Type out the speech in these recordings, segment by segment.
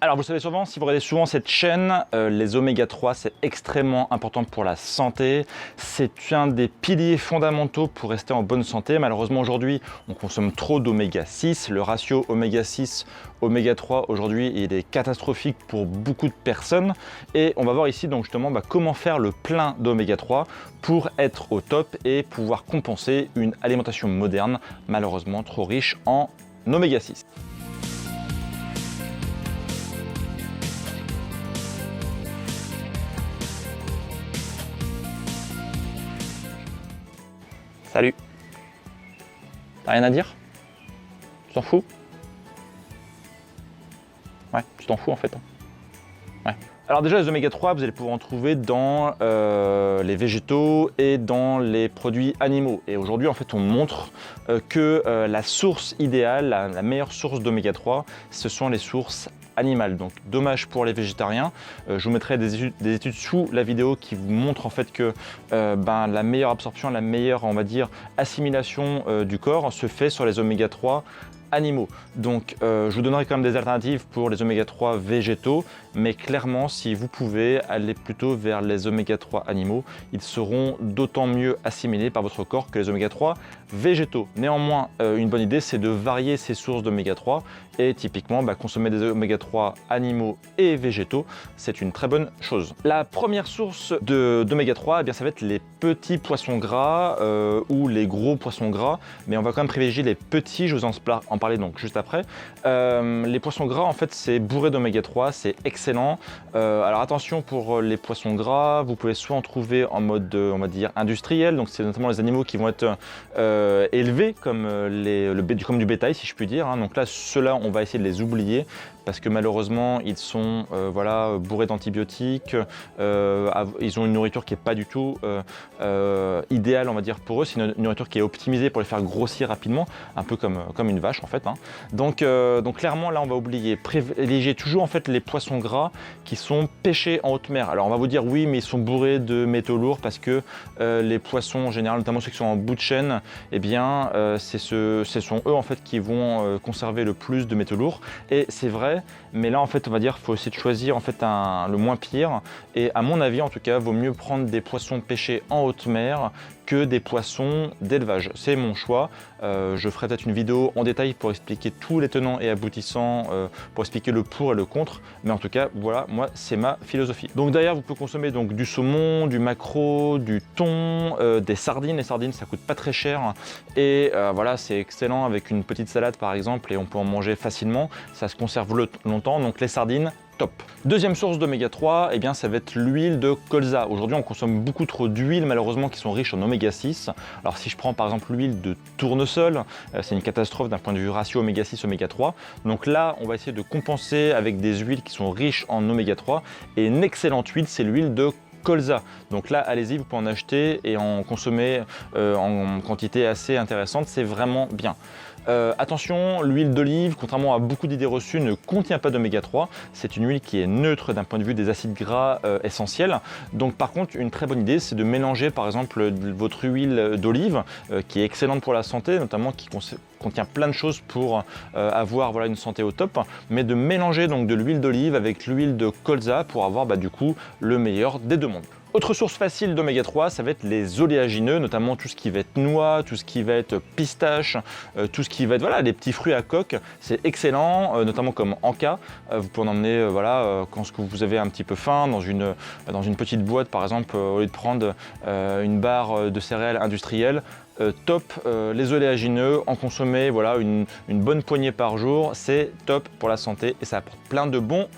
Alors vous le savez sûrement, si vous regardez souvent cette chaîne, les oméga 3 c'est extrêmement important pour la santé. C'est un des piliers fondamentaux pour rester en bonne santé. Malheureusement aujourd'hui on consomme trop d'oméga 6. Le ratio oméga 6 oméga 3 aujourd'hui il est catastrophique pour beaucoup de personnes. Et on va voir ici donc justement comment faire le plein d'oméga 3 pour être au top et pouvoir compenser une alimentation moderne malheureusement trop riche en oméga 6. Salut. T'as rien à dire? Tu t'en fous? Ouais, tu t'en fous en fait. Ouais. Alors déjà les oméga 3, vous allez pouvoir en trouver dans les végétaux et dans les produits animaux. Et aujourd'hui en fait on montre que la source idéale, la meilleure source d'oméga 3, ce sont les sources animales. Donc dommage pour les végétariens. Je vous mettrai des études sous la vidéo qui vous montrent en fait que la meilleure absorption, la meilleure on va dire assimilation du corps se fait sur les oméga 3 animaux. Donc je vous donnerai quand même des alternatives pour les oméga 3 végétaux, mais clairement si vous pouvez aller plutôt vers les oméga 3 animaux, ils seront d'autant mieux assimilés par votre corps que les oméga 3 végétaux. Néanmoins, une bonne idée c'est de varier ces sources d'oméga 3 et typiquement consommer des oméga 3 animaux et végétaux, c'est une très bonne chose. La première source d'oméga 3, ça va être les petits poissons gras ou les gros poissons gras, mais on va quand même privilégier les petits, je vous en parler donc juste après. Les poissons gras en fait c'est bourré d'oméga 3, c'est excellent. Alors attention pour les poissons gras, vous pouvez soit en trouver en mode on va dire industriel, donc c'est notamment les animaux qui vont être élevés comme du bétail si je puis dire, hein. Donc là ceux-là on va essayer de les oublier parce que malheureusement ils sont bourrés d'antibiotiques, ils ont une nourriture qui n'est pas du tout idéale on va dire pour eux, c'est une nourriture qui est optimisée pour les faire grossir rapidement, un peu comme une vache en fait, hein. Donc clairement là on va oublier, privilégier toujours en fait les poissons gras qui sont pêchés en haute mer. Alors on va vous dire oui mais ils sont bourrés de métaux lourds parce que les poissons en général, notamment ceux qui sont en bout de chaîne, ce sont eux en fait qui vont conserver le plus de métaux lourds et c'est vrai. Mais là en fait on va dire qu'il faut essayer de choisir en fait le moins pire et à mon avis en tout cas vaut mieux prendre des poissons pêchés en haute mer que des poissons d'élevage. C'est mon choix. Je ferai peut-être une vidéo en détail pour expliquer tous les tenants et aboutissants, pour expliquer le pour et le contre. Mais en tout cas, voilà, moi, c'est ma philosophie. Donc derrière, vous pouvez consommer donc, du saumon, du maquereau, du thon, des sardines. Les sardines, ça coûte pas très cher. Et voilà, c'est excellent avec une petite salade par exemple et on peut en manger facilement. Ça se conserve longtemps. Donc les sardines, top. Deuxième source d'oméga 3, ça va être l'huile de colza. Aujourd'hui, on consomme beaucoup trop d'huiles, malheureusement, qui sont riches en oméga 6. Alors, si je prends par exemple l'huile de tournesol, c'est une catastrophe d'un point de vue ratio oméga 6, oméga 3. Donc là, on va essayer de compenser avec des huiles qui sont riches en oméga 3. Et une excellente huile, c'est l'huile de colza. Donc là, allez-y, vous pouvez en acheter et en consommer en quantité assez intéressante. C'est vraiment bien. Attention, l'huile d'olive, contrairement à beaucoup d'idées reçues, ne contient pas d'oméga 3. C'est une huile qui est neutre d'un point de vue des acides gras essentiels. Donc par contre, une très bonne idée, c'est de mélanger par exemple votre huile d'olive, qui est excellente pour la santé, notamment qui contient plein de choses pour avoir une santé au top, mais de mélanger donc de l'huile d'olive avec l'huile de colza pour avoir du coup le meilleur des deux mondes. Autre source facile d'oméga 3, ça va être les oléagineux, notamment tout ce qui va être noix, tout ce qui va être pistache, tout ce qui va être les petits fruits à coque. C'est excellent, notamment comme Anka. Vous pouvez en emmener quand vous avez un petit peu faim dans une petite boîte par exemple, au lieu de prendre une barre de céréales industrielles. Top, les oléagineux, en consommer une bonne poignée par jour, c'est top pour la santé et ça apporte plein de bons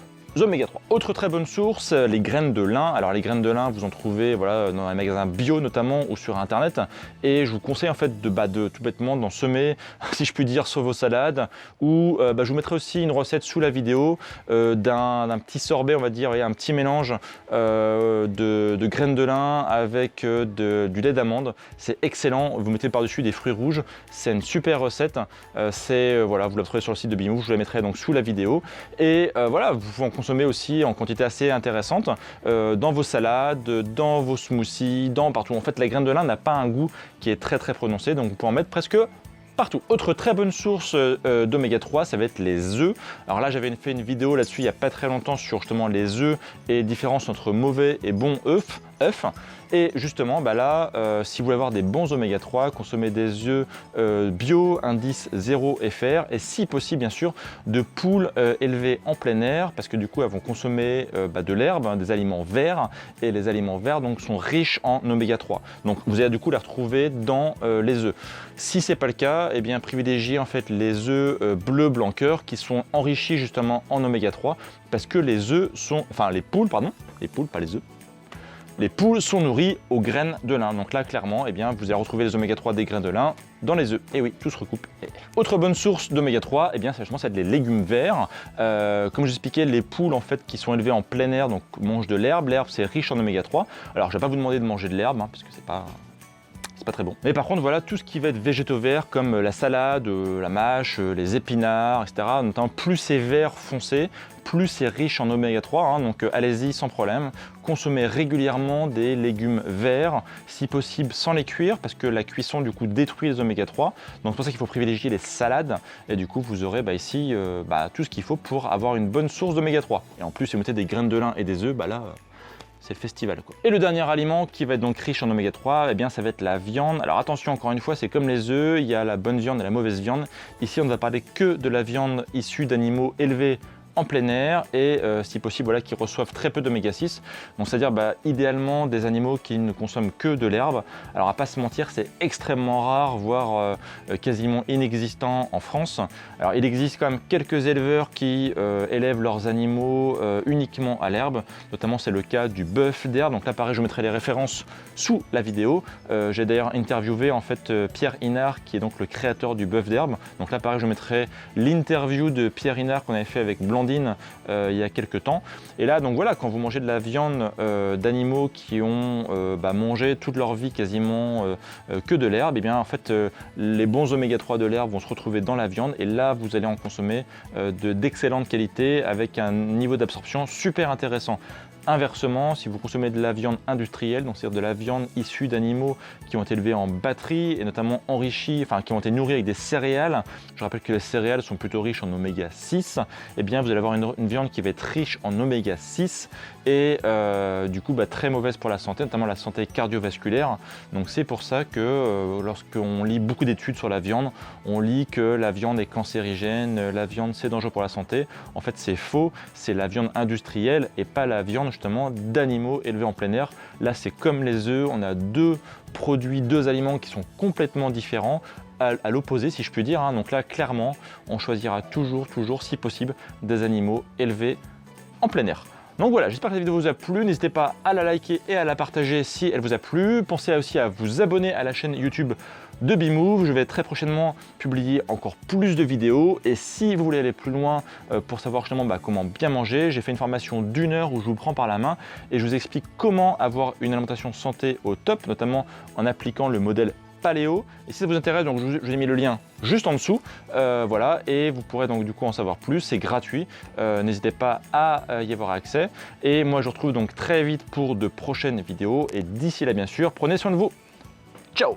oméga 3. Autre très bonne source, les graines de lin. Alors les graines de lin, vous en trouvez dans les magasins bio notamment ou sur internet. Et je vous conseille en fait de tout bêtement d'en semer, si je puis dire, sur vos salades. Ou je vous mettrai aussi une recette sous la vidéo d'un petit sorbet, on va dire, et un petit mélange de graines de lin avec du lait d'amande. C'est excellent. Vous mettez par-dessus des fruits rouges. C'est une super recette. Vous la trouvez sur le site de Bimou. Je vous la mettrai donc sous la vidéo. Et vous pouvez en consommer aussi en quantité assez intéressante dans vos salades, dans vos smoothies, partout. En fait, la graine de lin n'a pas un goût qui est très très prononcé, donc vous pouvez en mettre presque partout. Autre très bonne source d'oméga 3, ça va être les œufs. Alors là, j'avais fait une vidéo là-dessus il n'y a pas très longtemps sur justement les œufs et les différences entre mauvais et bons œufs. Et justement, là, si vous voulez avoir des bons oméga 3, consommez des œufs bio, indice 0 FR, et si possible, bien sûr, de poules élevées en plein air, parce que du coup, elles vont consommer de l'herbe, des aliments verts, et les aliments verts donc, sont riches en oméga 3. Donc, vous allez du coup les retrouver dans les œufs. Si ce n'est pas le cas, eh bien, privilégiez en fait les œufs bleu blanc cœur qui sont enrichis justement en oméga 3, parce que les poules, pas les œufs. Les poules sont nourries aux graines de lin. Donc là, clairement, eh bien, vous allez retrouver les oméga 3 des graines de lin dans les œufs. Et oui, tout se recoupe. Autre bonne source d'oméga 3, eh bien, c'est les légumes verts. Comme j'expliquais, les poules en fait qui sont élevées en plein air, donc mangent de l'herbe. L'herbe, c'est riche en oméga 3. Alors, je ne vais pas vous demander de manger de l'herbe, parce que c'est pas très bon. Mais par contre, voilà, tout ce qui va être végétaux verts, comme la salade, la mâche, les épinards, etc. Notamment, plus c'est vert foncé, plus c'est riche en oméga 3, donc allez-y sans problème. Consommez régulièrement des légumes verts, si possible sans les cuire, parce que la cuisson du coup détruit les oméga 3. Donc c'est pour ça qu'il faut privilégier les salades, et du coup vous aurez ici tout ce qu'il faut pour avoir une bonne source d'oméga 3. Et en plus, si vous mettez des graines de lin et des œufs, là... c'est le festival, quoi. Et le dernier aliment qui va être donc riche en oméga 3, eh bien ça va être la viande. Alors attention, encore une fois, c'est comme les œufs, il y a la bonne viande et la mauvaise viande. Ici, on ne va parler que de la viande issue d'animaux élevés en plein air et si possible qui reçoivent très peu d'oméga 6. Donc c'est-à-dire idéalement des animaux qui ne consomment que de l'herbe. Alors à pas se mentir, c'est extrêmement rare, voire quasiment inexistant en France. Alors il existe quand même quelques éleveurs qui élèvent leurs animaux uniquement à l'herbe, notamment c'est le cas du bœuf d'herbe. Donc là pareil, je vous mettrai les références sous la vidéo. J'ai d'ailleurs interviewé en fait Pierre Inard, qui est donc le créateur du bœuf d'herbe. Donc là pareil, je mettrai l'interview de Pierre Inard qu'on avait fait avec Blandine il y a quelques temps. Et là, donc voilà, quand vous mangez de la viande d'animaux qui ont mangé toute leur vie quasiment que de l'herbe, et bien en fait les bons oméga 3 de l'herbe vont se retrouver dans la viande, et là vous allez en consommer d'excellente qualité avec un niveau d'absorption super intéressant. Inversement, si vous consommez de la viande industrielle, donc c'est-à-dire de la viande issue d'animaux qui ont été élevés en batterie et notamment enrichis, qui ont été nourris avec des céréales, je rappelle que les céréales sont plutôt riches en oméga 6, et bien vous allez avoir une viande qui va être riche en oméga 6 et du coup très mauvaise pour la santé, notamment la santé cardiovasculaire. Donc c'est pour ça que lorsqu'on lit beaucoup d'études sur la viande, on lit que la viande est cancérigène, la viande c'est dangereux pour la santé. En fait c'est faux, c'est la viande industrielle et pas la viande justement d'animaux élevés en plein air. Là c'est comme les œufs, on a deux aliments qui sont complètement différents, à l'opposé si je puis dire. Donc là clairement on choisira toujours si possible des animaux élevés en plein air. Donc voilà, j'espère que la vidéo vous a plu, n'hésitez pas à la liker et à la partager si elle vous a plu. Pensez aussi à vous abonner à la chaîne YouTube de Bimove, je vais très prochainement publier encore plus de vidéos, et si vous voulez aller plus loin pour savoir justement comment bien manger, j'ai fait une formation d'1 heure où je vous prends par la main et je vous explique comment avoir une alimentation santé au top, notamment en appliquant le modèle paléo. Et si ça vous intéresse, donc je vous ai mis le lien juste en dessous, voilà, et vous pourrez donc du coup en savoir plus, c'est gratuit, n'hésitez pas à y avoir accès, et moi je vous retrouve donc très vite pour de prochaines vidéos, et d'ici là bien sûr, prenez soin de vous, ciao.